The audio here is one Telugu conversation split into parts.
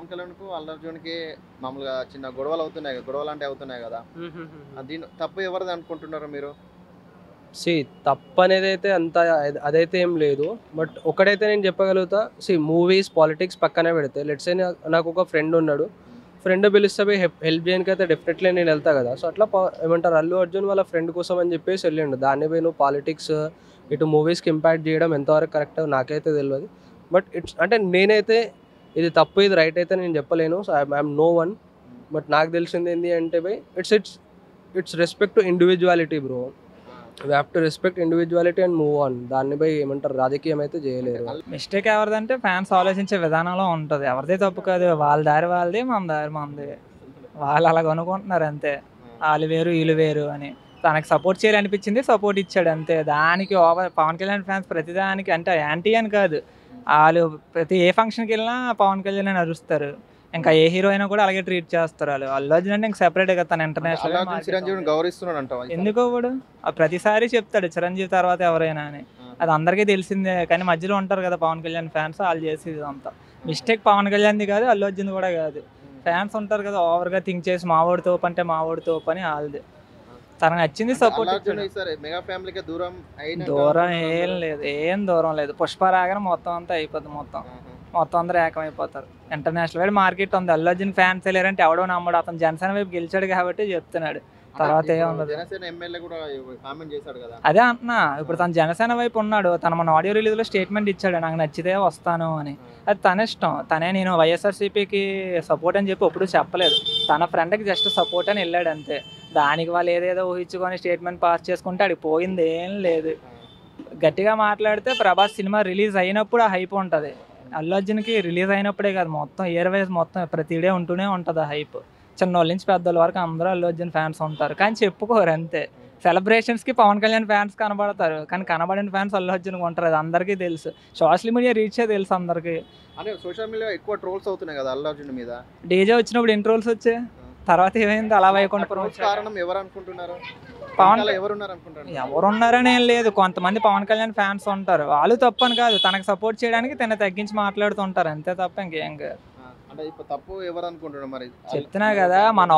పవన్ కళ్యాణ్కు అల్లు అర్జున్కి మామూలుగా చిన్న గొడవలు అవుతున్నాయి కదా, గొడవలు అంటే అవుతున్నాయి కదా, దీని తప్పు ఎవరిది అనుకుంటున్నారు మీరు? తప్పు అనేది అయితే అంత అదైతే ఏం లేదు. బట్ ఒకటైతే నేను చెప్పగలుగుతా, మూవీస్ పాలిటిక్స్ పక్కనే పెడితే లెట్స్ సే నాకు ఒక ఫ్రెండ్ ఉన్నాడు, ఫ్రెండ్ పిలిస్తే పోయి హెల్ప్ చేయడానికి అయితే డెఫినెట్లీ నేను వెళ్తా కదా. సో అట్లా ఏమంటారు, అల్లు అర్జున్ వాళ్ళ ఫ్రెండ్ కోసం అని చెప్పేసి వెళ్ళిండు. దాన్ని పోయి నువ్వు పాలిటిక్స్ ఇటు మూవీస్కి ఇంపాక్ట్ చేయడం ఎంతవరకు కరెక్ట్ నాకైతే తెలియదు. బట్ అంటే నేనైతే ఇది తప్పు ఇది రైట్ అయితే నేను చెప్పలేను. So I'm no one. But నాకు తెలిసింది ఏంటి అంటే by its respect to individuality bro. We have to respect individuality and move on. దాన్ని బై ఏమంటారు, రాజకీయం అయితే చేయలేరు. మిస్టేక్ ఎవరిదంటే ఫ్యాన్స్ ఆలోచించే విధానంలో ఉంటుంది. ఎవరిదే తప్పు కాదు, వాళ్ళ దారి వాళ్ళది, మన దారి మనది. వాళ్ళు అలాగ అనుకుంటున్నారు అంతే, వాళ్ళు వేరు వీళ్ళు వేరు అని. తనకు సపోర్ట్ చేయాలనిపించింది, సపోర్ట్ ఇచ్చాడు అంతే. దానికి పవన్ కళ్యాణ్ ఫ్యాన్స్ ప్రతిదానికి అంటే యాంటీ అని కాదు, వాళ్ళు ప్రతి ఏ ఫంక్షన్కి వెళ్ళినా పవన్ కళ్యాణ్ అని అరుస్తారు. ఇంకా ఏ హీరో అయినా కూడా అలాగే ట్రీట్ చేస్తారు వాళ్ళు. అల్లు అర్జున్ అంటే ఇంకా సెపరేట్ కదా, తన ఇంటర్నేషనల్. చిరంజీవిని గౌరవిస్తున్నాడు ఎందుకో కూడా ప్రతిసారి చెప్తాడు చిరంజీవి తర్వాత ఎవరైనా అని. అది అందరికీ తెలిసిందే. కానీ మధ్యలో ఉంటారు కదా పవన్ కళ్యాణ్ ఫ్యాన్స్, వాళ్ళు చేసేది అంతా. మిస్టేక్ పవన్ కళ్యాణ్ది కాదు, అల్లు అర్జున్ కూడా కాదు. ఫ్యాన్స్ ఉంటారు కదా ఓవర్గా థింక్ చేసి మావోడి తోపు అంటే మావోడి తోపు అని వాళ్ళది. తనకు నచ్చింది సపోర్ట్. దూరం ఏం లేదు, ఏం దూరం లేదు. పుష్ప రాగానే మొత్తం అంతా అయిపోద్ది, మొత్తం అందరూ ఏకమైపోతారు. ఇంటర్నేషనల్ వైడ్ మార్కెట్ ఉంది. అల్లు అర్జున్ ఫ్యాన్స్ వెళ్ళారంటే ఎవడో నమ్మడు. అతను జనసేన వైపు గెలిచాడు కాబట్టి చెప్తున్నాడు, తర్వాత ఏముండదు. అదే అంటున్నా, ఇప్పుడు తను జనసేన వైపు ఉన్నాడు. తన మన ఆడియో రిలీజ్ లో స్టేట్మెంట్ ఇచ్చాడు, నాకు నచ్చితే వస్తాను అని. అది తన ఇష్టం. తనే నేను వైఎస్ఆర్సీపీకి సపోర్ట్ అని చెప్పి ఎప్పుడు చెప్పలేదు. తన ఫ్రెండ్కి జస్ట్ సపోర్ట్ అని వెళ్ళాడు అంతే. దానికి వాళ్ళు ఏదేదో ఊహించుకొని స్టేట్మెంట్ పాస్ చేసుకుంటే అడిగి పోయింది ఏం లేదు. గట్టిగా మాట్లాడితే ప్రభాస్ సినిమా రిలీజ్ అయినప్పుడు ఆ హైప్ ఉంటుంది. అల్లు అర్జున్కి రిలీజ్ అయినప్పుడే కాదు, మొత్తం ఇయర్ వైజ్ మొత్తం ప్రతి డే ఉంటూనే ఉంటుంది ఆ హైప్. చిన్నోళ్ళ నుంచి పెద్దోళ్ళ వరకు అందరూ అల్లు అర్జున్ ఫ్యాన్స్ ఉంటారు, కానీ చెప్పుకోరు అంతే. సెలబ్రేషన్స్కి పవన్ కళ్యాణ్ ఫ్యాన్స్ కనబడతారు, కానీ కనబడిన ఫ్యాన్స్ అల్లు అర్జున్కి ఉంటారు. అది అందరికీ తెలుసు. సోషల్ మీడియా రీచే తెలుసు అందరికీ. అంటే సోషల్ మీడియా ఎక్కువ ట్రోల్స్ అవుతున్నాయి కదా అల్లు అర్జున్ మీద. డీజే వచ్చినప్పుడు ఎన్ని ట్రోల్స్ వచ్చాయి, తర్వాత ఏమైంది, అలా వైకుంఠపురం. కారణం ఎవరు అనుకుంటున్నారు? ఎవరున్నారని ఏం లేదు, కొంతమంది పవన్ కళ్యాణ్ ఫ్యాన్స్ ఉంటారు. వాళ్ళు తప్పని కాదు, తనకు సపోర్ట్ చేయడానికి తన తగ్గించి మాట్లాడుతుంటారు అంతే తప్ప ఇంకేం కాదు. చెప్తున్నా కదా, మన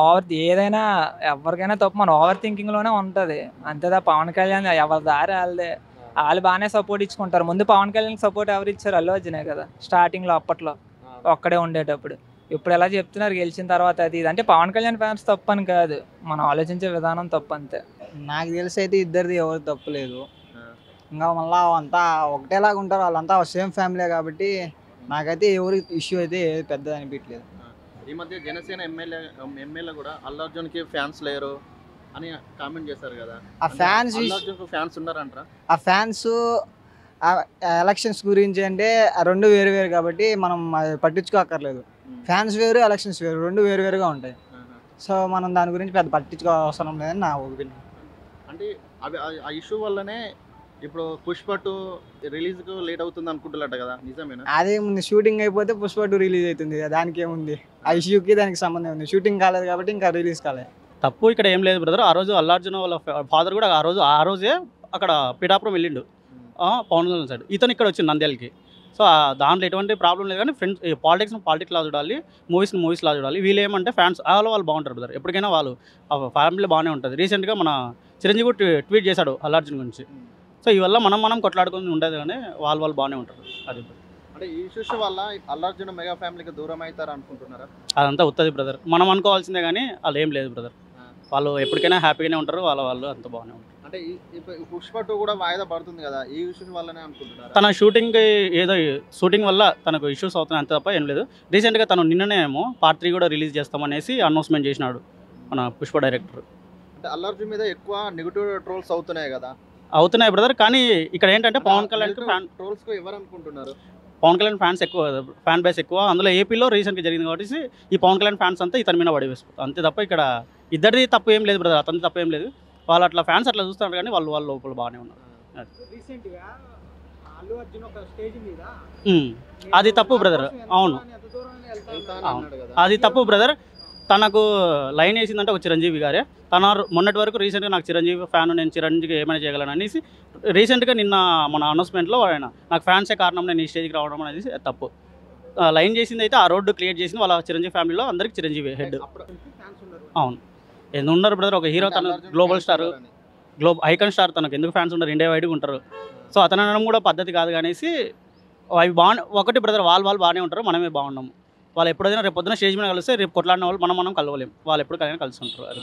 ఏదైనా ఎవరికైనా తప్పు మన ఓవర్ థింకింగ్ లోనే ఉంటది అంతేదా. పవన్ కళ్యాణ్ ఎవరి దారి వాళ్ళదే. వాళ్ళు బాగానే సపోర్ట్ ఇచ్చుకుంటారు. ముందు పవన్ కళ్యాణ్ సపోర్ట్ ఎవరు ఇచ్చారు? అల్లు అర్జునే కదా స్టార్టింగ్ లో, అప్పట్లో ఒక్కడే ఉండేటప్పుడు. ఇప్పుడు ఎలా చెప్తున్నారు గెలిచిన తర్వాత అది ఇది అంటే పవన్ కళ్యాణ్ ఫ్యాన్స్ తప్పు అని కాదు, మనం ఆలోచించే విధానం తప్పు అంతే. నాకు తెలిసి అయితే ఇద్దరిది ఎవరు తప్పు లేదు. ఇంకా మళ్ళీ అంతా ఒకటేలాగా ఉంటారు, వాళ్ళంతా సేమ్ ఫ్యామిలీ కాబట్టి నాకైతే ఎవరి ఇష్యూ అయితే పెద్దది అనిపించలేదు. ఈ మధ్య జనసేన ఎమ్మెల్యే కూడా అల్లు అర్జున్కి ఫ్యాన్స్ లేరు అని కామెంట్ చేశారు కదా. ఆ ఫ్యాన్స్ ఫ్యాన్స్ ఉన్నారంటారా? ఆ ఫ్యాన్స్ ఎలక్షన్స్ గురించి అంటే రెండు వేరు వేరు కాబట్టి మనం పట్టించుకోక్కర్లేదు. ఫ్యాన్స్ వేరు, ఎలక్షన్స్ వేరు, రెండు వేరువేరుగా ఉంటాయి. సో మనం దాని గురించి పెద్ద పట్టించుకో అవసరం లేదని నా ఒపీనియన్. అంటే అవి ఆ ఇష్యూ వల్లనే ఇప్పుడు పుష్ప 2 రిలీజ్కు లేట్ అవుతుంది అనుకుంటున్నట్టు కదా, నిజమేనా? అదేముంది, షూటింగ్ అయిపోతే పుష్ప 2 రిలీజ్ అవుతుంది, దానికి ఏముంది? ఆ ఇష్యూకి దానికి సంబంధం ఉంది. షూటింగ్ కాలేదు కాబట్టి ఇంకా రిలీజ్ కాలేదు. తప్పు ఇక్కడ ఏం లేదు బ్రదర్. ఆ రోజు అల్లు అర్జున్ వాళ్ళ ఫాదర్ కూడా ఆ రోజే అక్కడ పిఠాపురం వెళ్ళిండు పవన్ కళ్యాణ్ సైడ్, ఇతను ఇక్కడ వచ్చింది నంద్యాలకి. సో దాంట్లో ఎటువంటి ప్రాబ్లం లేదు. కానీ ఫ్రెండ్స్ పాలిటిక్స్ లా చూడాలి, మూవీస్ లా చూడాలి. వీళ్ళు ఏమంటే ఫ్యాన్స్ వాళ్ళు బాగుంటారు బ్రదర్. ఎప్పటికైనా వాళ్ళు ఫ్యామిలీ బాగానే ఉంటుంది. రీసెంట్గా మన చిరంజీవి ట్వీట్ చేశాడు అల్లు అర్జున్ గురించి. సో ఇవల్ల మనం కొట్లాడుకుని ఉండదు, కానీ వాళ్ళు బాగానే ఉంటారు. అది అంటే ఈ ఇష్యూస్ వల్ల అల్లు అర్జున్ మెగా ఫ్యామిలీకి దూరం అవుతారు అనుకుంటున్నారా? అదంతా ఉత్తది బ్రదర్, మనం అనుకోవాల్సిందే, కానీ వాళ్ళు ఏం లేదు బ్రదర్. వాళ్ళు ఎప్పటికైనా హ్యాపీగానే ఉంటారు, వాళ్ళు అంత బాగానే ఉంటారు. అంటే పుష్ప 2 కూడా వాయిదా పడుతుంది కదా, ఈ ఇష్యూస్ వల్లనే అనుకుంటున్నారు? తన షూటింగ్ వల్ల తనకు ఇష్యూస్ అవుతున్నాయి అంతే తప్ప ఏం లేదు. రీసెంట్గా తను నిన్ననే ఏమో పార్ట్ 3 కూడా రిలీజ్ చేస్తామనేసి అనౌన్స్మెంట్ చేసినాడు మన పుష్ప డైరెక్టర్. అంటే అల్లు అర్జున్ మీద ఎక్కువ నెగిటివ్ ట్రోల్స్ అవుతున్నాయి కదా? అవుతున్నాయి బ్రదర్, కానీ ఇక్కడ ఏంటంటే పవన్ కళ్యాణ్ ట్రోల్స్ ఎవరు అనుకుంటున్నారు? పవన్ కళ్యాణ్ ఫ్యాన్ బేస్ ఎక్కువ. అందులో ఏపీలో రీసెంట్గా జరిగింది కాబట్టి ఈ పవన్ కళ్యాణ్ ఫ్యాన్స్ అంతా ఇతని మీద పడివేసుకుంటారు అంతే తప్ప ఇక్కడ ఇద్దరిది తప్పు ఏం లేదు బ్రదర్, అతని తప్పు ఏం లేదు. వాళ్ళు అట్లా ఫ్యాన్స్ అట్లా చూస్తున్నారు, కానీ వాళ్ళు లోపల బాగానే ఉన్నారు. అది తప్పు బ్రదర్. అవును, అది తప్పు బ్రదర్. తనకు లైన్ వేసిందంటే ఒక చిరంజీవి గారే. తన మొన్నటి వరకు రీసెంట్గా నాకు చిరంజీవి ఫ్యాన్, నేను చిరంజీవి ఏమైనా చేయగలను అనేసి రీసెంట్గా నిన్న మన అనౌన్స్మెంట్లో ఆయన నాకు ఫ్యాన్సే కారణం నేను ఈ స్టేజ్కి రావడం అనేది తప్పు. లైన్ చేసింది అయితే ఆ రోడ్డు క్రియేట్ చేసింది వాళ్ళ చిరంజీవి ఫ్యామిలీలో అందరికి చిరంజీవి హెడ్. అవును, ఎందుకు ఉన్నారు బ్రదర్, ఒక హీరో తను గ్లోబల్ స్టార్, ఐకాన్ స్టార్, తనకు ఎందుకు ఫ్యాన్స్ ఉన్నారు, ఇండియా వైడ్గా ఉంటారు. సో అతను అనడం కూడా పద్ధతి కాదు. అనేసి అవి ఒకటి బ్రదర్, వాళ్ళు బాగానే ఉంటారు, మనమే బాగున్నాము. వాళ్ళు ఎప్పుడైనా రేపు పొద్దున స్టేజ్ మీద కలిస్తే రేపు కొట్లాడిన వాళ్ళు మనం కలవలేం, వాళ్ళు ఎప్పుడు కలిసి ఉంటారు. అది